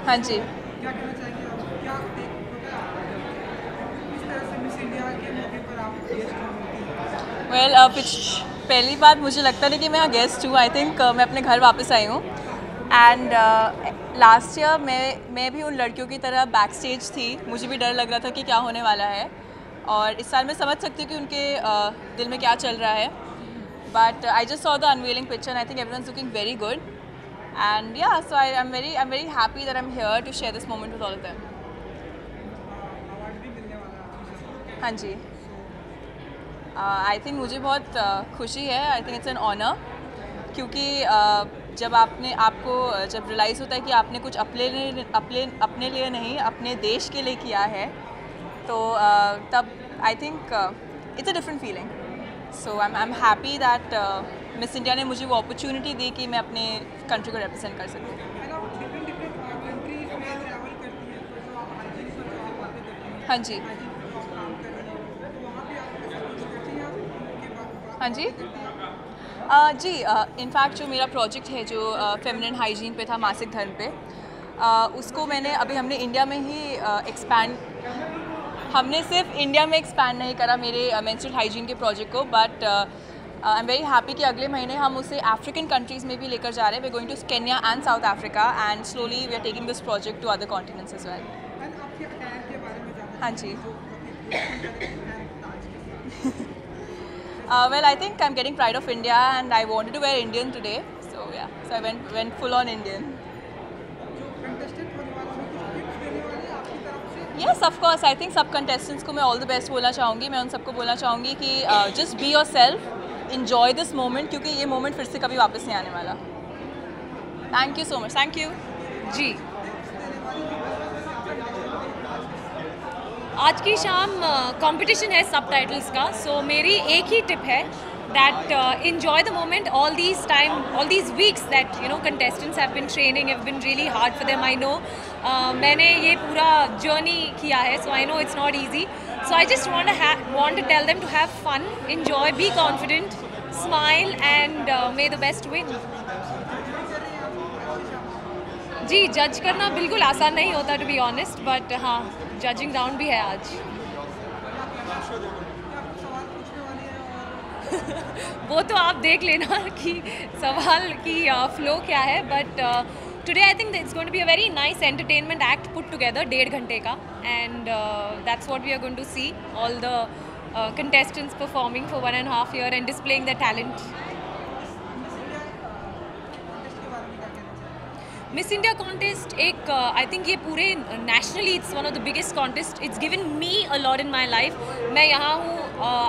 हाँ जी। क्या कहना चाहेंगे आप? क्या किस तरह से मिस इंडिया के मौके पर आप गेस्ट होती हैं? वेल पहली बात मुझे लगता नहीं कि मैं यहाँ गेस्ट हूँ। आई थिंक मैं अपने घर वापस आई हूँ। एंड लास्ट ईयर मैं भी उन लड़कियों की तरह बैक स्टेज थी। मुझे भी डर लग रहा था कि क्या होने वाला है, और इस साल मैं समझ सकती हूँ कि उनके दिल में क्या चल रहा है। But I just saw the unveiling picture and I think everyone is looking very good. And yeah, so I'm very happy that I'm here to share this moment with all of them. Award भी मिलने वाला है आपको। हाँ जी. I think मुझे बहुत खुशी है. I think it's an honour, क्योंकि जब आपको जब रियलाइज़ होता है कि आपने कुछ अपने लिए नहीं, अपने देश के लिए किया है, तो तब आई think it's a different feeling. So I am happy that miss India ने मुझे वो अपॉर्चुनिटी दी कि मैं अपने कंट्री को रिप्रेजेंट कर सकूँ. है ना, डिफरेंट कंट्रीज में ट्रैवल करती हैं, तो जो आप हाइजीन पर जो आप बातें करती हैं, हाँ जी. हाइजीन पर जो आप काम कर रही हैं, तो वहाँ पे आप ऐसा कुछ करती हैं आप उनके बाद हाँ जी. जी, इनफैक्ट जो मेरा प्रोजेक्ट है जो फेमिनिन हाइजीन पे था, मासिक धर्म पे, उसको हमने इंडिया में ही एक्सपैंड, हमने सिर्फ इंडिया में एक्सपैंड नहीं करा मेरे मेंस्ट्रुअल हाइजीन के प्रोजेक्ट को, but I am very happy कि अगले महीने हम उसे अफ्रीकन कंट्रीज़ में भी लेकर जा रहे हैं. We are going to Kenya and South Africa, and slowly we are taking this project to other continents as well. आपके अटैक के बारे में जानना हाँ जी. चाहिए। Well, I think I'm getting pride of India, and I wanted to wear Indian today, so yeah, so I went full on Indian. जो contestant होने वाले हैं, कुछ टिप्स देने वाले हैं आपकी तरफ से? Yes, of course. I think सब contestants को मैं all the best बोलना चाहूँगी. मैं उन सबको बोलना चाहूँगी कि just be yourself, enjoy this moment, क्योंकि ये moment फिर से कभी वापस नहीं आने वाला. Thank you so much. Thank you. जी, आज की शाम कंपटीशन है सबटाइटल्स का. सो मेरी एक ही टिप है that enjoy the moment. all these weeks that contestants have been training have been really hard for them. I know मैंने ये पूरा जर्नी किया है, so I know it's not easy. So I just want to tell them to have fun, enjoy, be confident, smile, and may the best win. जी, जज करना बिल्कुल आसान नहीं होता, टू बी ऑनेस्ट, बट हाँ, जजिंग राउंड भी है आज. वो तो आप देख लेना कि सवाल की फ्लो क्या है, but today I think it's going to be a very nice entertainment act put together, 1.5 घंटे का, and that's what we are going to see all the contestants performing for 1.5 years and displaying their talent. Miss India contest एक I think ये पूरे nationally it's one of the biggest contest. It's given me a lot in my life. मैं यहाँ हूँ,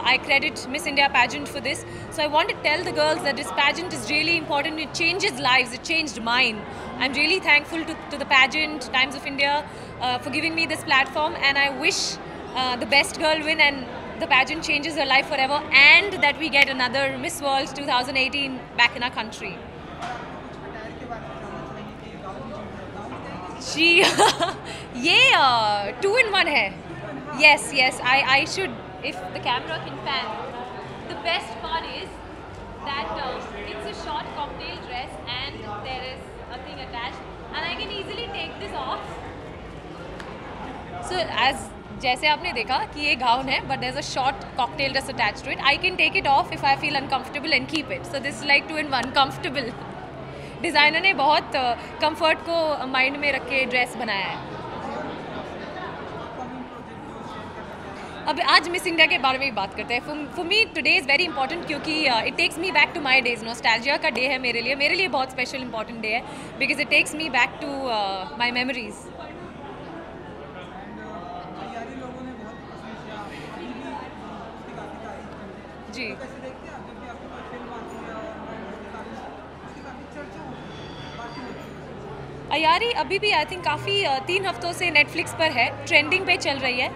I credit miss India pageant for this. So I want to tell the girls that this pageant is really important. It changes lives, it changed mine. I am really thankful to the pageant Times of India for giving me this platform, and I wish the best girl win and the pageant changes her life forever, and that we get another Miss World 2018 back in our country. जी, ये 2-in-1 है. Yes, I should, if the camera can pan. The best part is that it's a short cocktail dress and there is a thing attached, and I can easily take this off. So as जैसे आपने देखा कि ये gown है, but there is a short cocktail dress attached to it. I can take it off if I feel uncomfortable and keep it. So this like 2-in-1 comfortable. Designer ने बहुत comfort को mind में रख के dress बनाया है. अब आज मिस इंडिया के बारे में ही बात करते हैं. For me today is very important, क्योंकि it takes me back to my days. Nostalgia का डे है मेरे लिए बहुत स्पेशल इंपॉर्टेंट डे है, because it takes me back to my memories. जी, अयारी अभी भी आई थिंक काफ़ी 3 हफ्तों से नेटफ्लिक्स पर है, ट्रेंडिंग पे चल रही है.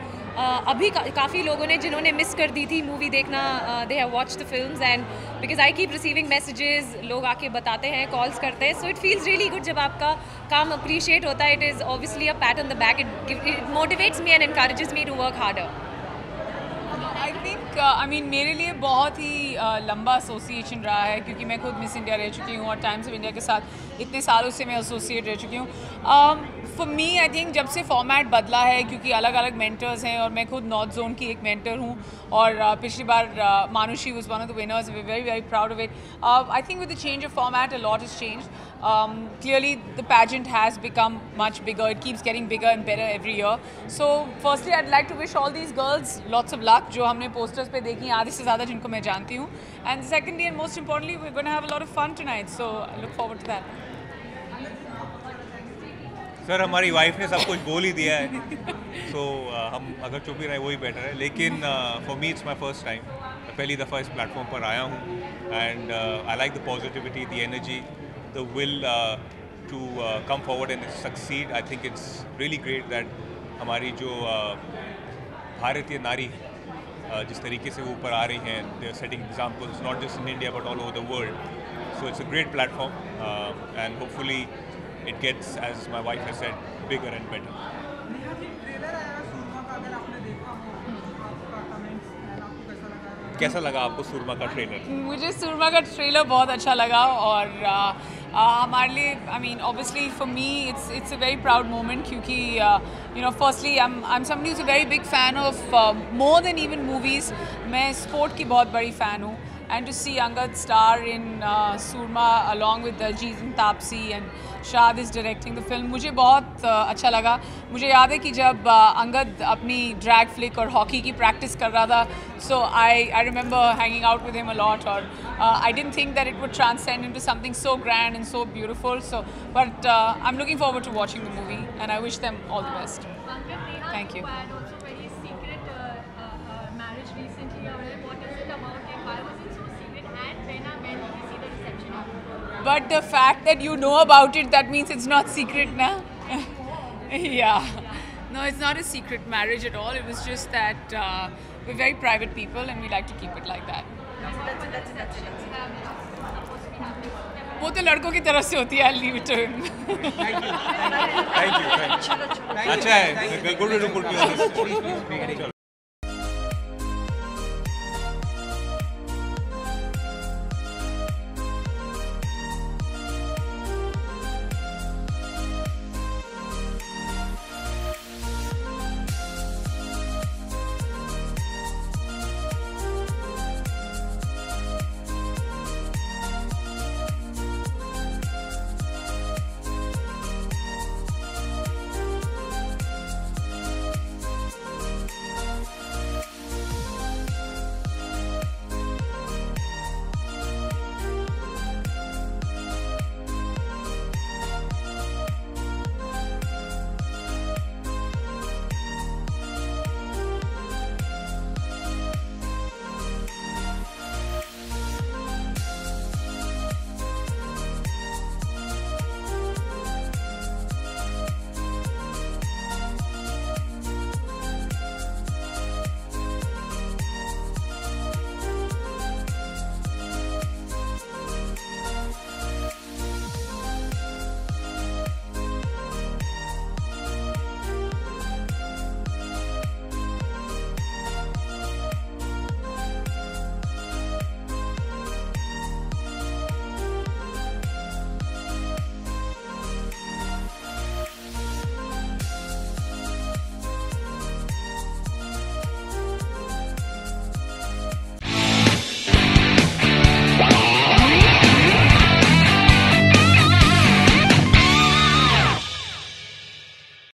अभी काफ़ी लोगों ने जिन्होंने मिस कर दी थी मूवी देखना, they have watched the films, and because I keep receiving messages, लोग आके बताते हैं, कॉल्स करते हैं. So it feels really good जब आपका काम अप्रिशिएट होता है. It is obviously a pat on the back. It motivates me and encourages me to work harder. I think I mean मेरे लिए बहुत ही लंबा एसोसिएशन रहा है, क्योंकि मैं खुद मिस इंडिया रह चुकी हूँ और टाइम्स ऑफ इंडिया के साथ इतने सालों से मैं एसोसिएट रह चुकी हूँ। फॉर मी आई थिंक जब से फॉर्मेट बदला है, क्योंकि अलग अलग मेंटर्स हैं और मैं खुद नॉर्थ जोन की एक मेंटर हूँ, और पिछली बार Manushi was one of the winners, we very very proud of it. I think with the change of format a lot is change. Clearly the pageant has become much bigger. It keeps getting bigger and better every year. So firstly I'd like to wish all these girls lots of luck, जो हमने posters पे देखी आधे से ज़्यादा जिनको मैं जानती हूँ, and secondly and most importantly we're going to have a lot of fun tonight, so I look forward to that. Sir हमारी वाइफ ने सब कुछ बोल ही दिया है, so हम अगर चुप ही रहे वही बेटर है, लेकिन for me it's my first time, मैं पहली दफ़ा इस प्लेटफॉर्म पर आया हूँ, and I like the positivity, the energy, the will to come forward and succeed. I think it's really great that हमारी जो भारतीय नारी जिस तरीके से वो ऊपर आ रही हैं, they are setting examples not just in India but all over the world. So it's a great platform, and hopefully it gets, as my wife has said, bigger and better. Neha ji, trailer आया सूरमा का, अगर आपने देखा हो, आपका comments and आपको कैसा लगा? कैसा लगा आपको सूरमा का ट्रेलर? मुझे सूरमा का ट्रेलर बहुत अच्छा लगा, और हमारे लिए I mean obviously for me it's a very proud moment, क्योंकि you know firstly I am somebody who is a very big fan of more than even movies. मैं स्पोर्ट की बहुत बड़ी फ़ैन हूँ, and to see Angad star in Surma along with Daljit and Taapsee, and Shad is directing the film, मुझे बहुत अच्छा लगा। मुझे याद है कि जब अंगद अपनी ड्रैग फ्लिक और हॉकी की प्रैक्टिस कर रहा था, so I remember hanging out with him a lot, और I didn't think that it would transcend into something so grand and so beautiful, so but I'm looking forward to watching the movie and I wish them all the best. Thank you. Had also very secret marriage recently. What is it about it? Why was it so secret? And when did you see the reception of it? But the fact that you know about it, that means it's not secret now. Yeah. No, it's not a secret marriage at all. It was just that we're very private people and we like to keep it like that. वो तो लड़कों की तरफ से होती है, I'll leave it to him. Thank you. अच्छा है, good to do.